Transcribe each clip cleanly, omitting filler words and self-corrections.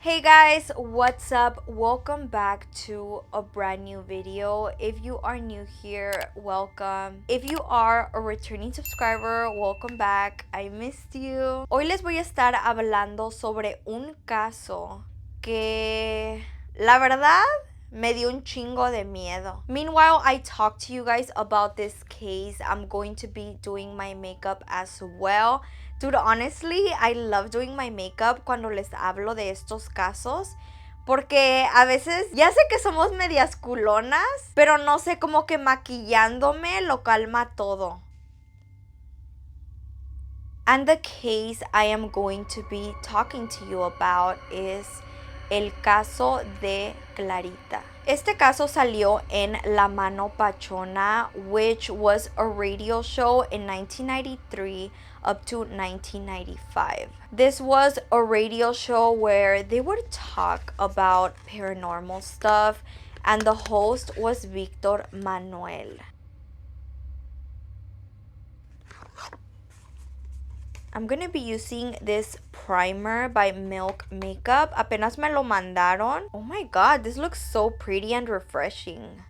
Hey guys, what's up? Welcome back to a brand new video. If you are new here, welcome. If you are a returning subscriber, welcome back. I missed you. Hoy les voy a estar hablando sobre un caso que la verdad me dio un chingo de miedo. Meanwhile, I talked to you guys about this case. I'm going to be doing my makeup as well. Dude, honestly, I love doing my makeup cuando les hablo de estos casos. Porque a veces, ya sé que somos medias culonas, pero no sé, como que maquillándome lo calma todo. And the case I am going to be talking to you about is el caso de Clarita. Este caso salió en La Mano Pachona, which was a radio show in 1993 up to 1995. This was a radio show where they would talk about paranormal stuff, and the host was Victor Manuel. I'm gonna be using this primer by Milk Makeup. Apenas me lo mandaron. Oh my god, this looks so pretty and refreshing.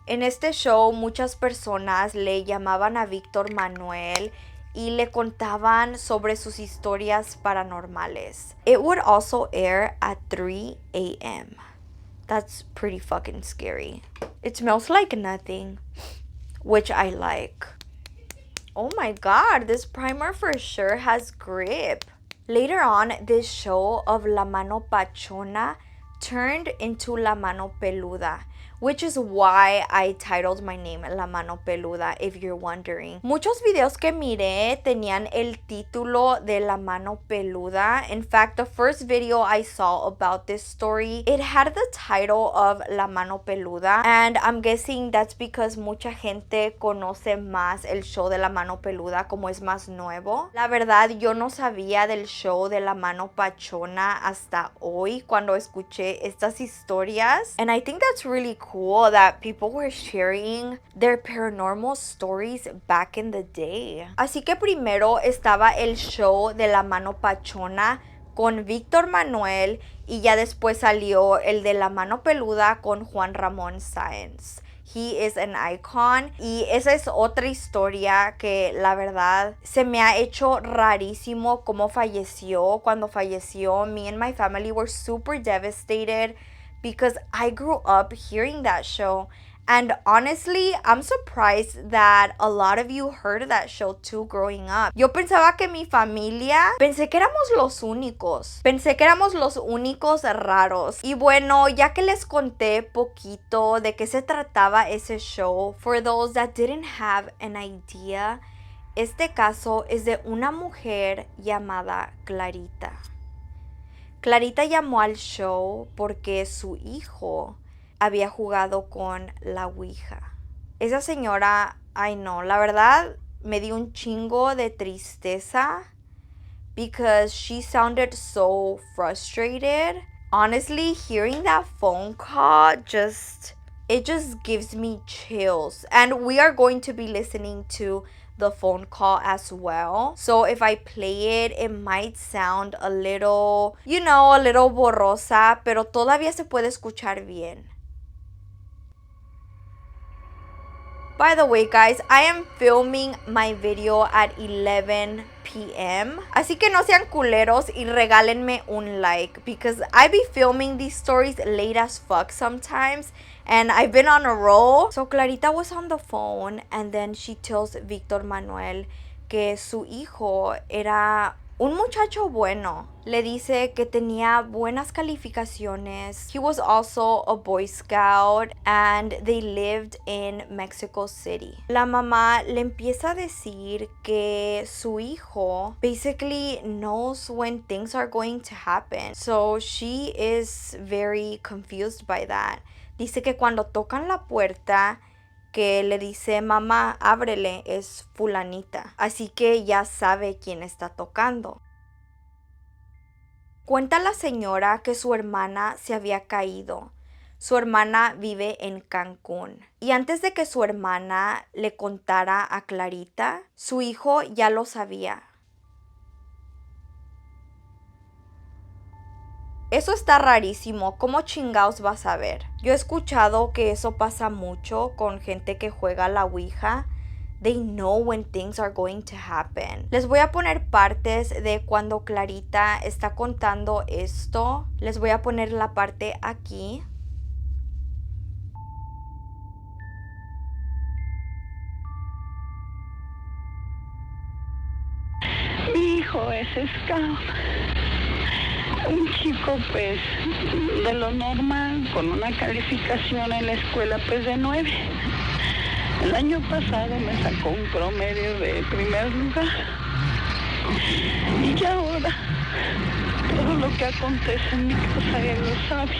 En este show, muchas personas le llamaban a Víctor Manuel y le contaban sobre sus historias paranormales. It would also air at 3 a.m. That's pretty fucking scary. It smells like nothing, which I like. Oh my god, this primer for sure has grip. Later on, this show of La Mano Pachona turned into La Mano Peluda, which is why I titled my name La Mano Peluda, if you're wondering. Muchos videos que miré tenían el título de La Mano Peluda. In fact, the first video I saw about this story, it had the title of La Mano Peluda, and I'm guessing that's because mucha gente conoce más el show de La Mano Peluda como es más nuevo. La verdad, yo no sabía del show de La Mano Pachona hasta hoy cuando escuché estas historias, and I think that's really cool that people were sharing their paranormal stories back in the day. Así que primero estaba el show de La Mano Pachona con Víctor Manuel y ya después salió el de La Mano Peluda con Juan Ramón Sáenz. He is an icon. Y esa es otra historia que la verdad se me ha hecho rarísimo cómo falleció. Cuando falleció, me and my family were super devastated because I grew up hearing that show. And honestly, I'm surprised that a lot of you heard that show too growing up. Yo pensaba que mi familia, pensé que éramos los únicos. Pensé que éramos los únicos raros. Y bueno, ya que les conté poquito de qué se trataba ese show, for those that didn't have an idea, este caso es de una mujer llamada Clarita. Clarita llamó al show porque su hijo había jugado con la Ouija. Esa señora, ay no, la verdad me dio un chingo de tristeza because she sounded so frustrated. Honestly, hearing that phone call it just gives me chills. And we are going to be listening to the phone call as well. So if I play it, it might sound a little, a little borrosa, pero todavía se puede escuchar bien. By the way, guys, I am filming my video at 11 p.m. Así que no sean culeros y regálenme un like because I be filming these stories late as fuck sometimes and I've been on a roll. So Clarita was on the phone and then she tells Víctor Manuel que su hijo era un muchacho bueno. Le dice que tenía buenas calificaciones. He was also a Boy Scout and they lived in Mexico City. La mamá le empieza a decir que su hijo basically knows when things are going to happen. So she is very confused by that. Dice que cuando tocan la puerta, que le dice, mamá, ábrele, es fulanita. Así que ya sabe quién está tocando. Cuenta la señora que su hermana se había caído. Su hermana vive en Cancún. Y antes de que su hermana le contara a Clarita, su hijo ya lo sabía. Eso está rarísimo, ¿cómo chingados vas a ver? Yo he escuchado que eso pasa mucho con gente que juega a la Ouija. They know when things are going to happen. Les voy a poner partes de cuando Clarita está contando esto. Les voy a poner la parte aquí. Mi hijo es scout, un chico pues de lo normal, con una calificación en la escuela pues de 9. El año pasado me sacó un promedio de primer lugar y ahora todo lo que acontece en mi casa él lo sabe.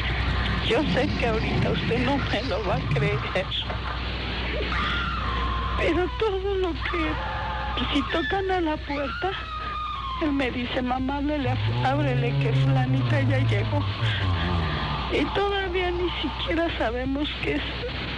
Yo sé que ahorita usted no me lo va a creer, pero todo lo que, si tocan a la puerta, él me dice, mamá, ábrele que fulanita ya llegó. Y todavía ni siquiera sabemos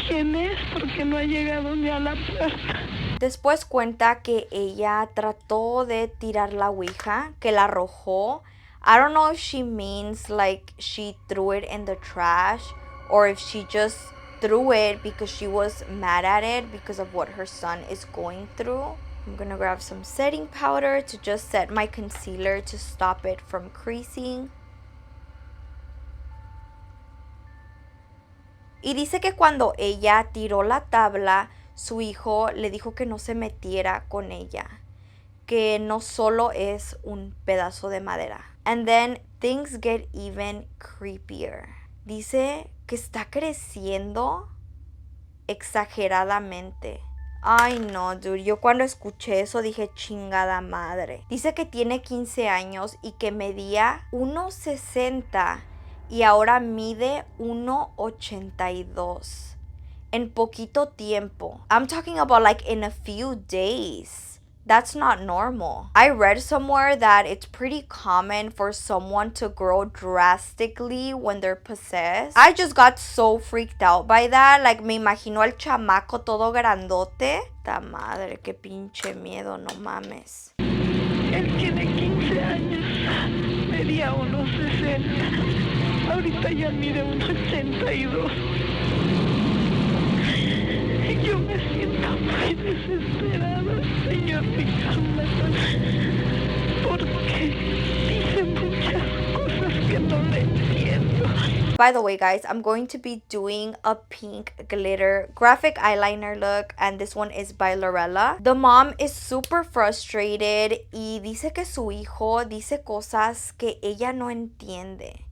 quién es porque no ha llegado ni a la puerta. Después cuenta que ella trató de tirar la Ouija, que la arrojó. I don't know if she means like she threw it in the trash or if she just threw it because she was mad at it because of what her son is going through. I'm gonna grab some setting powder to just set my concealer to stop it from creasing. Y dice que cuando ella tiró la tabla, su hijo le dijo que no se metiera con ella, que no solo es un pedazo de madera. And then things get even creepier. Dice que está creciendo exageradamente. Ay no, dude, yo cuando escuché eso dije chingada madre. Dice que tiene 15 años y que medía 1.60 y ahora mide 1.82 en poquito tiempo. I'm talking about like in a few days. That's not normal. I read somewhere that it's pretty common for someone to grow drastically when they're possessed. I just got so freaked out by that. Like, me imagino al chamaco todo grandote. Ta madre, qué pinche miedo, no mames. Él tiene 15 años, medía 1.60. Ahorita ya mide 1.82. Yo me siento muy desesperada, señor Picamata, porque dice muchas cosas que no le entiendo. By the way, guys, I'm going to be doing a pink glitter graphic eyeliner look, and this one is by Lorella. The mom is super frustrated y dice que su hijo dice cosas que ella no entiende,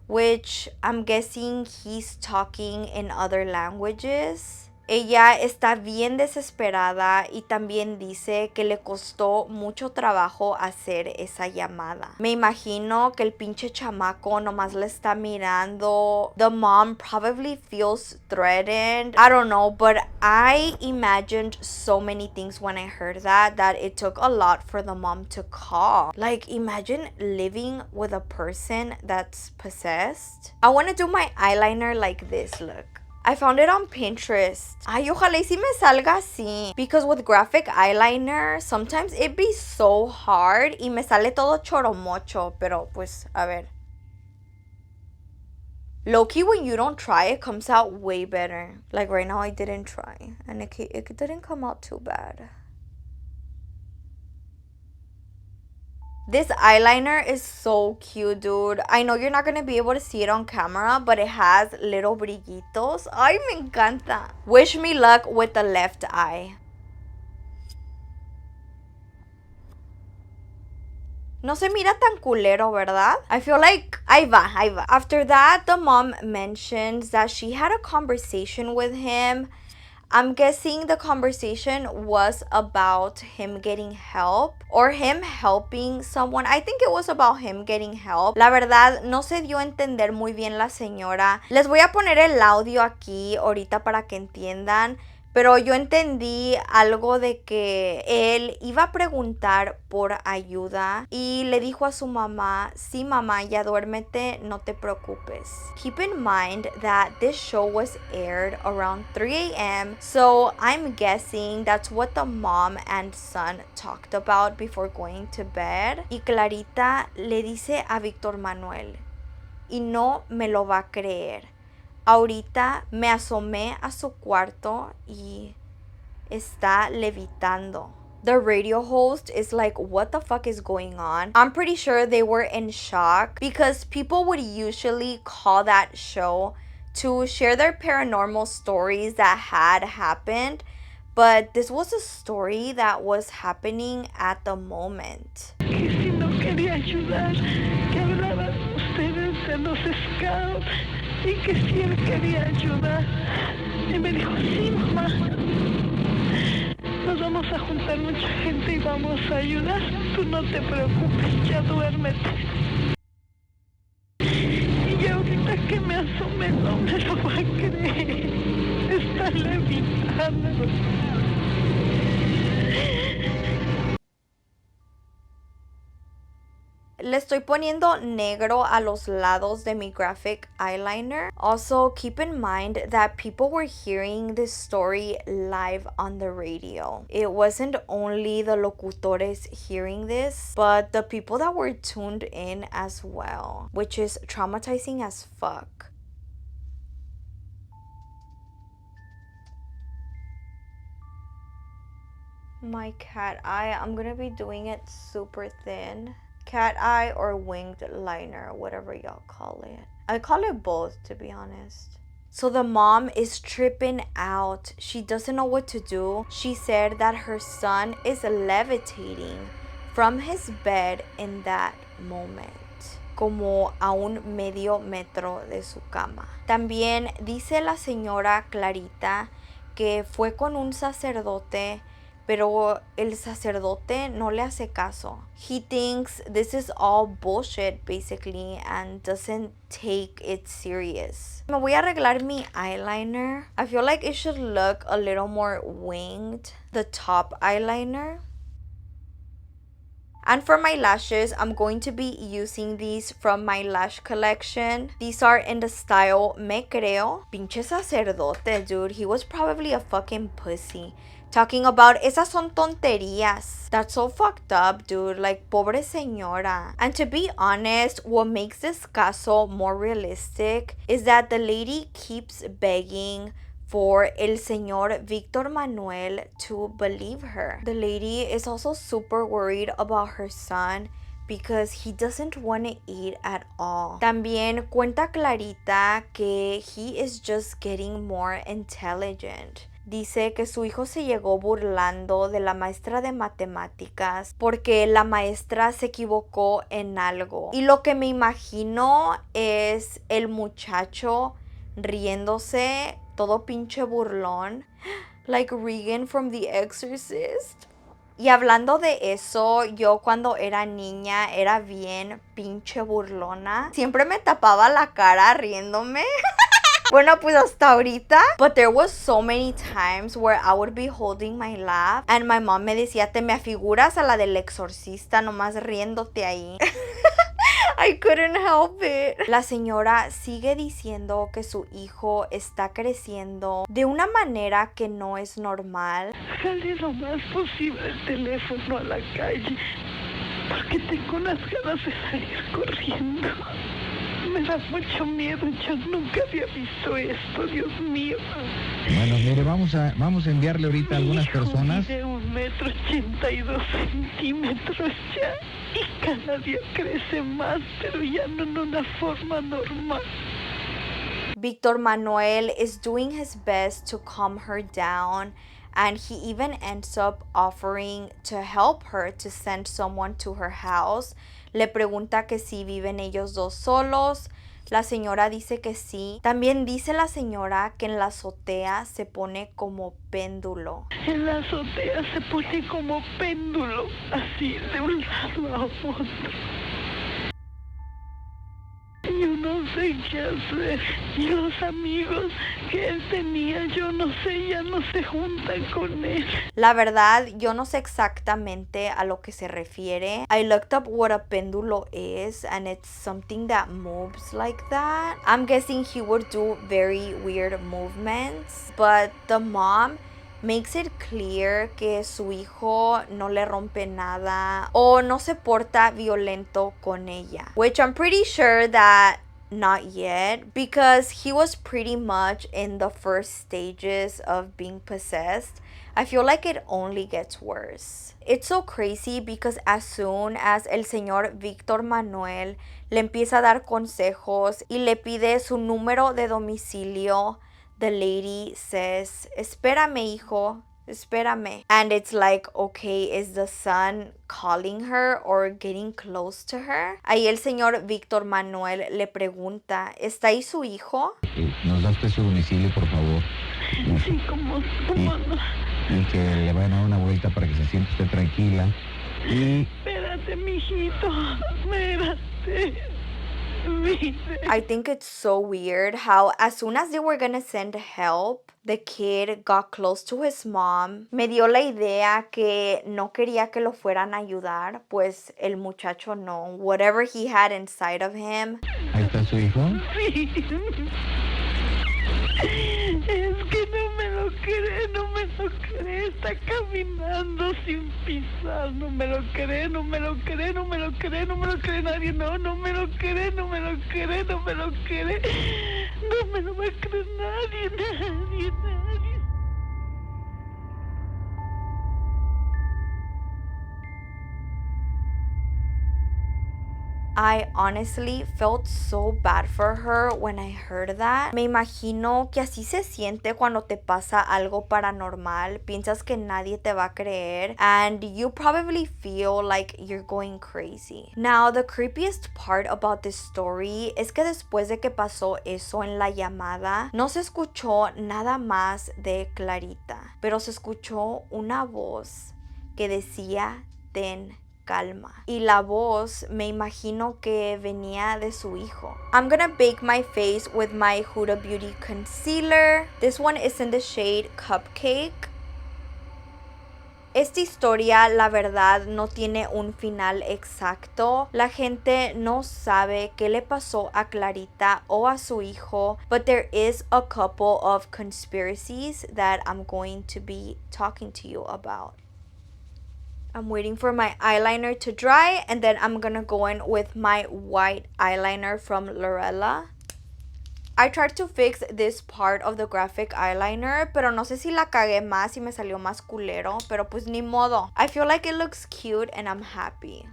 which I'm guessing he's talking in other languages. Ella está bien desesperada y también dice que le costó mucho trabajo hacer esa llamada. Me imagino que el pinche chamaco nomás le está mirando. The mom probably feels threatened. I don't know, but I imagined so many things when I heard that it took a lot for the mom to call. Like, imagine living with a person that's possessed. I want to do my eyeliner like this, look. I found it on Pinterest. Ay, ojalá y si me salga así. Because with graphic eyeliner, sometimes it be so hard y me sale todo choromocho. Pero pues, a ver. Low-key, when you don't try, it comes out way better. Like right now, I didn't try. And it didn't come out too bad. This eyeliner is so cute, dude. I know you're not going to be able to see it on camera, but it has little brillitos. Ay, me encanta. Wish me luck with the left eye. No se mira tan culero, ¿verdad? I feel like, ahí va. After that, the mom mentions that she had a conversation with him. I'm guessing the conversation was about him getting help or him helping someone. I think it was about him getting help. La verdad, no se dio a entender muy bien la señora. Les voy a poner el audio aquí ahorita para que entiendan. Pero yo entendí algo de que él iba a preguntar por ayuda y le dijo a su mamá, sí mamá, ya duérmete, no te preocupes. Keep in mind that this show was aired around 3 a.m. So I'm guessing that's what the mom and son talked about before going to bed. Y Clarita le dice a Víctor Manuel, y no me lo va a creer. Ahorita me asomé a su cuarto y está levitando. The radio host is like, what the fuck is going on? I'm pretty sure they were in shock because people would usually call that show to share their paranormal stories that had happened, but this was a story that was happening at the moment. Que si no quería ayudar, que hablaban ustedes de los scouts y que si él quería ayudar. Y me dijo, sí, mamá, nos vamos a juntar mucha gente y vamos a ayudar. Tú no te preocupes, ya duérmete. Y ahorita que me asomé no me lo va a creer. Está levitando. Le estoy poniendo negro a los lados de mi graphic eyeliner. Also, keep in mind that people were hearing this story live on the radio. It wasn't only the locutores hearing this, but the people that were tuned in as well, which is traumatizing as fuck. My cat eye, I'm gonna be doing it super thin. Cat eye or winged liner, whatever y'all call it. I call it both, to be honest. So the mom is tripping out. She doesn't know what to do. She said that her son is levitating from his bed in that moment, como a un medio metro de su cama. También dice la señora Clarita que fue con un sacerdote, pero el sacerdote no le hace caso. He thinks this is all bullshit basically and doesn't take it serious. Me voy a arreglar mi eyeliner. I feel like it should look a little more winged, the top eyeliner. And for my lashes, I'm going to be using these from my lash collection. These are in the style Me Creo. Pinche sacerdote, dude. He was probably a fucking pussy. Talking about, esas son tonterías. That's so fucked up, dude. Like, pobre señora. And to be honest, what makes this caso more realistic is that the lady keeps begging for el señor Víctor Manuel to believe her. The lady is also super worried about her son because he doesn't want to eat at all. También cuenta Clarita que he is just getting more intelligent. Dice que su hijo se llegó burlando de la maestra de matemáticas porque la maestra se equivocó en algo. Y lo que me imagino es el muchacho riéndose, todo pinche burlón, like Regan from The Exorcist. Y hablando de eso, yo cuando era niña era bien pinche burlona. Siempre me tapaba la cara riéndome. Bueno, pues hasta ahorita. But there was so many times where I would be holding my laugh and my mom me decía, te me afiguras a la del exorcista nomás riéndote ahí. I couldn't help it. La señora sigue diciendo que su hijo está creciendo de una manera que no es normal. Sale lo más posible el teléfono a la calle porque tengo unas ganas de salir corriendo. Me da mucho miedo, yo nunca había visto esto, Dios mío. Bueno, mire, vamos a enviarle ahorita a algunas personas. De 1,82 m ya, y cada día crece más, pero ya no en una forma normal. Víctor Manuel is doing his best to calm her down, and he even ends up offering to help her to send someone to her house. Le pregunta que si viven ellos dos solos. La señora dice que sí. También dice la señora que en la azotea se pone como péndulo. En la azotea se pone como péndulo, así de un lado a otro. Yo no sé qué hacer. Y los amigos que él tenía, yo no sé, ya no se juntan con él. La verdad, yo no sé exactamente a lo que se refiere. I looked up what a péndulo is, and it's something that moves like that. I'm guessing he would do very weird movements, but the mom makes it clear que su hijo no le rompe nada o no se porta violento con ella. Which I'm pretty sure that not yet, because he was pretty much in the first stages of being possessed. I feel like it only gets worse. It's so crazy because as soon as el señor Víctor Manuel le empieza a dar consejos y le pide su número de domicilio, the lady says, espérame, hijo, espérame. And it's like, okay, is the son calling her or getting close to her? Ahí el señor Víctor Manuel le pregunta, ¿está ahí su hijo? Nos da usted su domicilio, por favor. Sí, como no. Y que le vayan a dar una vuelta para que se siente usted tranquila. Y Espérate, mijito, espérate. I think it's so weird how as soon as they were gonna send help, the kid got close to his mom. Me dio la idea que no quería que lo fueran a ayudar, pues el muchacho no. Whatever he had inside of him. ahí está su hijo. Sí. Es que no me lo cree, está caminando sin pisar, no me lo cree, nadie, no me lo cree, no me lo cree, no me lo cree, no me lo va a creer nadie. I honestly felt so bad for her when I heard that. Me imagino que así se siente cuando te pasa algo paranormal. Piensas que nadie te va a creer and you probably feel like you're going crazy. Now, the creepiest part about this story es que después de que pasó eso en la llamada, no se escuchó nada más de Clarita, pero se escuchó una voz que decía, ten calma. Y la voz me imagino que venía de su hijo. I'm gonna bake my face with my Huda Beauty concealer. This one is in the shade Cupcake. Esta historia, la verdad, no tiene un final exacto. La gente no sabe qué le pasó a Clarita o a su hijo, but there is a couple of conspiracies that I'm going to be talking to you about. I'm waiting for my eyeliner to dry and then I'm gonna go in with my white eyeliner from Lorella. I tried to fix this part of the graphic eyeliner, pero no sé si la cagué más y me salió más culero, pero pues ni modo. I feel like it looks cute and I'm happy.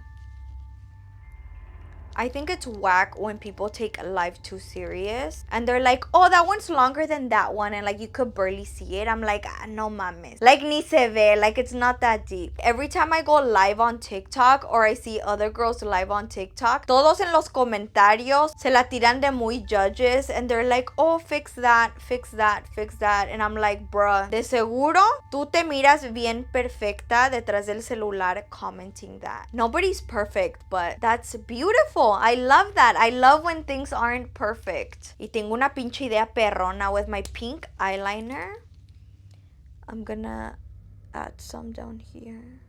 I think it's whack when people take life too serious and they're like, oh, that one's longer than that one and like you could barely see it. I'm like, no mames. Like ni se ve, like it's not that deep. Every time I go live on TikTok or I see other girls live on TikTok, todos en los comentarios se la tiran de muy judges and they're like, oh, fix that. And I'm like, bruh, de seguro tú te miras bien perfecta detrás del celular commenting that. Nobody's perfect, but that's beautiful. I love that. I love when things aren't perfect. Y tengo una pinche idea perrona with my pink eyeliner. I'm gonna add some down here.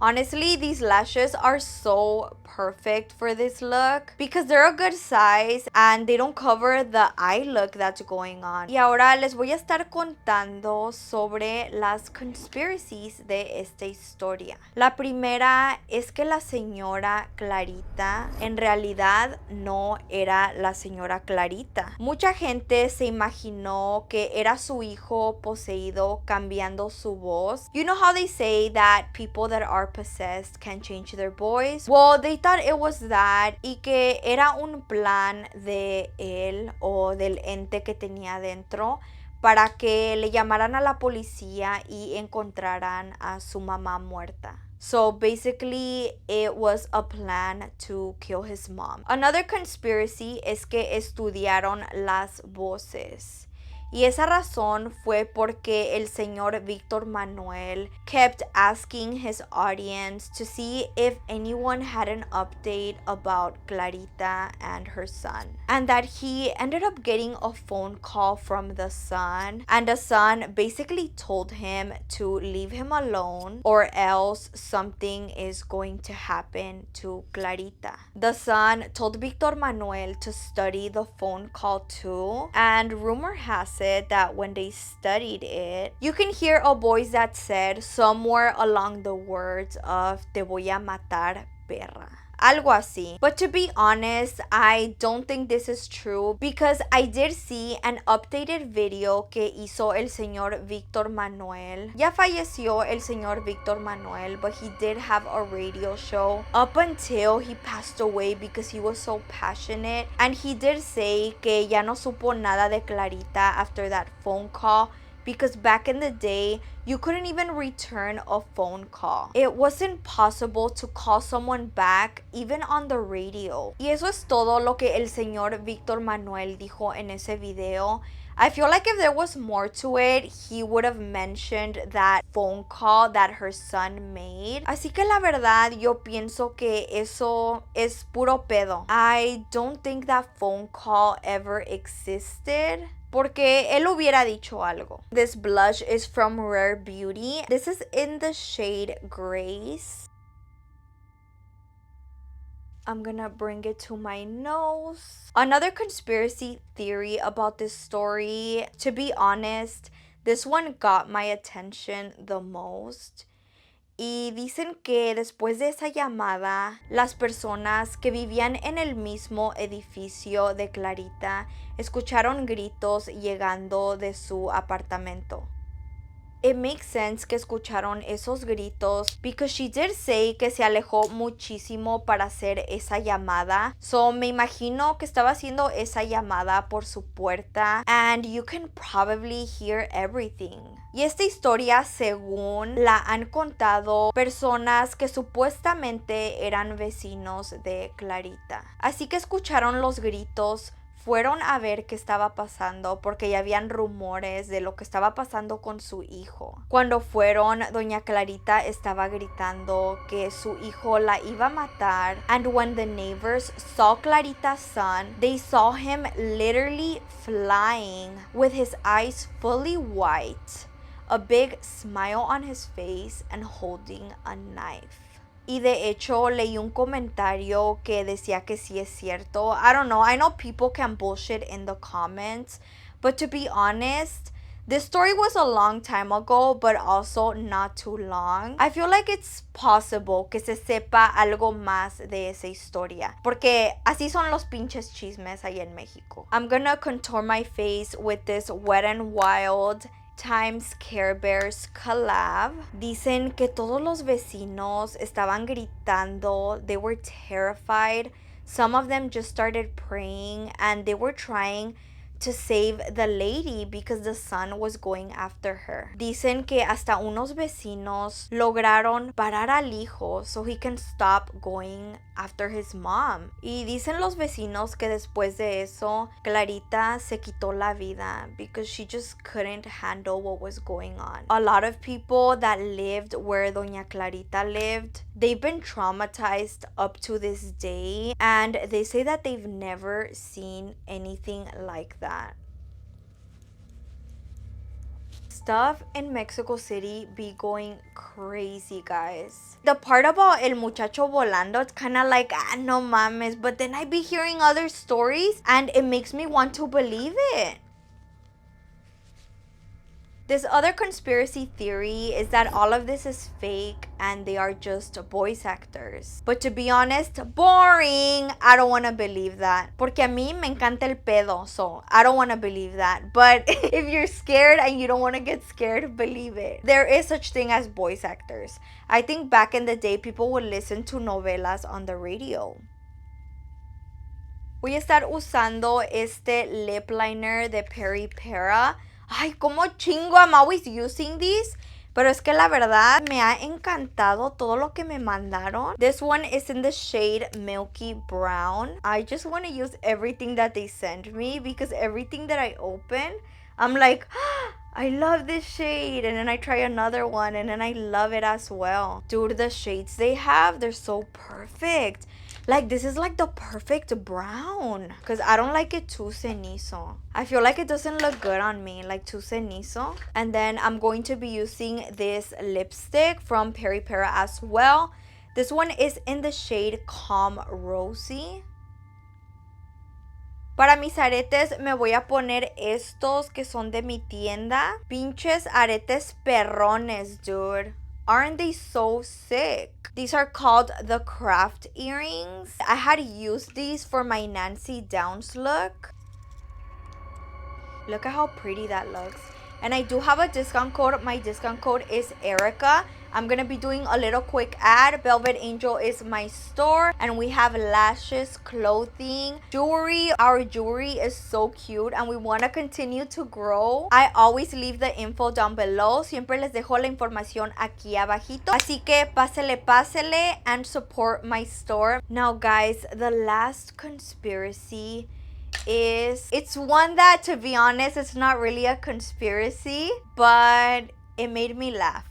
Honestly, these lashes are so perfect for this look because they're a good size and they don't cover the eye look that's going on. Y ahora les voy a estar contando sobre las conspiracies de esta historia. La primera es que la señora Clarita en realidad no era la señora Clarita. Mucha gente se imaginó que era su hijo poseído cambiando su voz. You know how they say that people that are possessed can change their voice? Well, they thought it was that y que era un plan de él o del ente que tenía dentro para que le llamaran a la policía y encontraran a su mamá muerta. So basically, it was a plan to kill his mom. Another conspiracy es que estudiaron las voces. Y esa razón fue porque el señor Víctor Manuel kept asking his audience to see if anyone had an update about Clarita and her son. And that he ended up getting a phone call from the son. And the son basically told him to leave him alone or else something is going to happen to Clarita. The son told Víctor Manuel to study the phone call too. And rumor has it that when they studied it, you can hear a voice that said somewhere along the words of te voy a matar perra. Algo así. But to be honest, I don't think this is true because I did see an updated video que hizo el señor Víctor Manuel. Ya falleció el señor Víctor Manuel, but he did have a radio show up until he passed away because he was so passionate. And he did say que ya no supo nada de Clarita after that phone call, because back in the day, you couldn't even return a phone call. It wasn't possible to call someone back, even on the radio. Y eso es todo lo que el señor Víctor Manuel dijo en ese video. I feel like if there was more to it, he would have mentioned that phone call that her son made. Así que la verdad, yo pienso que eso es puro pedo. I don't think that phone call ever existed, porque él hubiera dicho algo. This blush is from Rare Beauty. This is in the shade Grace. I'm gonna bring it to my nose. Another conspiracy theory about this story, to be honest, this one got my attention the most. Y dicen que después de esa llamada, las personas que vivían en el mismo edificio de Clarita escucharon gritos llegando de su apartamento. It makes sense que escucharon esos gritos because she did say que se alejó muchísimo para hacer esa llamada. So me imagino que estaba haciendo esa llamada por su puerta, and you can probably hear everything. Y esta historia, según la han contado personas que supuestamente eran vecinos de Clarita. Así que escucharon los gritos, fueron a ver qué estaba pasando porque ya habían rumores de lo que estaba pasando con su hijo. Cuando fueron, doña Clarita estaba gritando que su hijo la iba a matar. And when the neighbors saw Clarita's son, they saw him literally flying with his eyes fully white, a big smile on his face, and holding a knife. Y de hecho leí un comentario que decía que sí es cierto. I don't know. I know people can bullshit in the comments. But to be honest, this story was a long time ago, but also not too long. I feel like it's possible que se sepa algo más de esa historia, porque así son los pinches chismes ahí en México. I'm gonna contour my face with this Wet n Wild times Care Bears collab. Dicen que todos los vecinos estaban gritando. They were terrified. Some of them just started praying, and they were trying to save the lady because the son was going after her. Dicen que hasta unos vecinos lograron parar al hijo so he can stop going after his mom. Y dicen los vecinos que después de eso, Clarita se quitó la vida because she just couldn't handle what was going on. A lot of people that lived where Doña Clarita lived, they've been traumatized up to this day, and they say that they've never seen anything like that. Stuff in Mexico City be going crazy, guys. The part about el muchacho volando, it's kind of like, no mames, but then I be hearing other stories and it makes me want to believe it. This other conspiracy theory is that all of this is fake and they are just voice actors. But to be honest, boring. I don't want to believe that. Porque a mí me encanta el pedo, so I don't want to believe that. But if you're scared and you don't want to get scared, believe it. There is such thing as voice actors. I think back in the day, people would listen to novelas on the radio. Voy a estar usando este lip liner de Peri Para. Ay, como chingo, I'm always using these. Pero es que la verdad me ha encantado todo lo que me mandaron. This one is in the shade Milky Brown. I just want to use everything that they send me because everything that I open, I'm like, I love this shade. And then I try another one and then I love it as well. Dude, the shades they have, they're so perfect. Like, this is like the perfect brown because I don't like it too cenizo. I feel like it doesn't look good on me, like too cenizo. And then I'm going to be using this lipstick from Peri Para as well. This one is in the shade Calm Rosy. Para mis aretes me voy a poner estos que son de mi tienda. Pinches aretes perrones, dude. Aren't they so sick? These are called the craft earrings. I had used these for my Nancy Downs look. Look at how pretty that looks. And I do have a discount code. My discount code is Erika. I'm going to be doing a little quick ad. Velvet Angel is my store. And we have lashes, clothing, jewelry. Our jewelry is so cute and we want to continue to grow. I always leave the info down below. Siempre les dejo la información aquí abajito. Así que pásele and support my store. Now guys, the last conspiracy it's one that, to be honest, it's not really a conspiracy, but it made me laugh.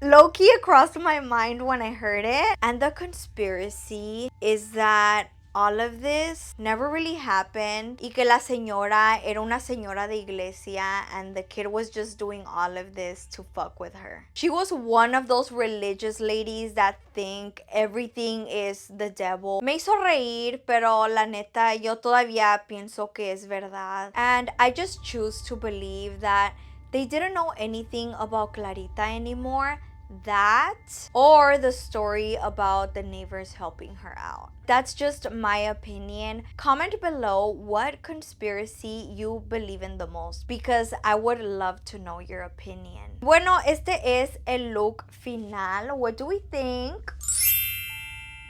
Low-key across my mind when I heard it. And the conspiracy is that all of this never really happened y que la señora era una señora de iglesia and the kid was just doing all of this to fuck with her. She was one of those religious ladies that think everything is the devil. Me hizo reír, pero la neta yo todavía pienso que es verdad. And I just choose to believe that they didn't know anything about Clarita anymore. That or the story about the neighbors helping her out. That's just my opinion. Comment below what conspiracy you believe in the most because I would love to know your opinion. Bueno, este es el look final. What do we think?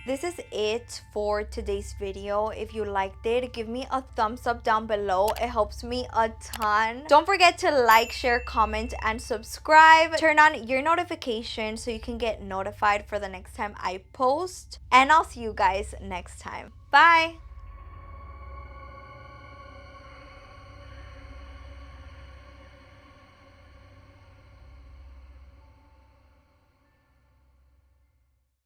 This is it for today's video. If you liked it, give me a thumbs up down below. It helps me a ton. Don't forget to like, share, comment, and subscribe. Turn on your notifications so you can get notified for the next time I post. And I'll see you guys next time. Bye!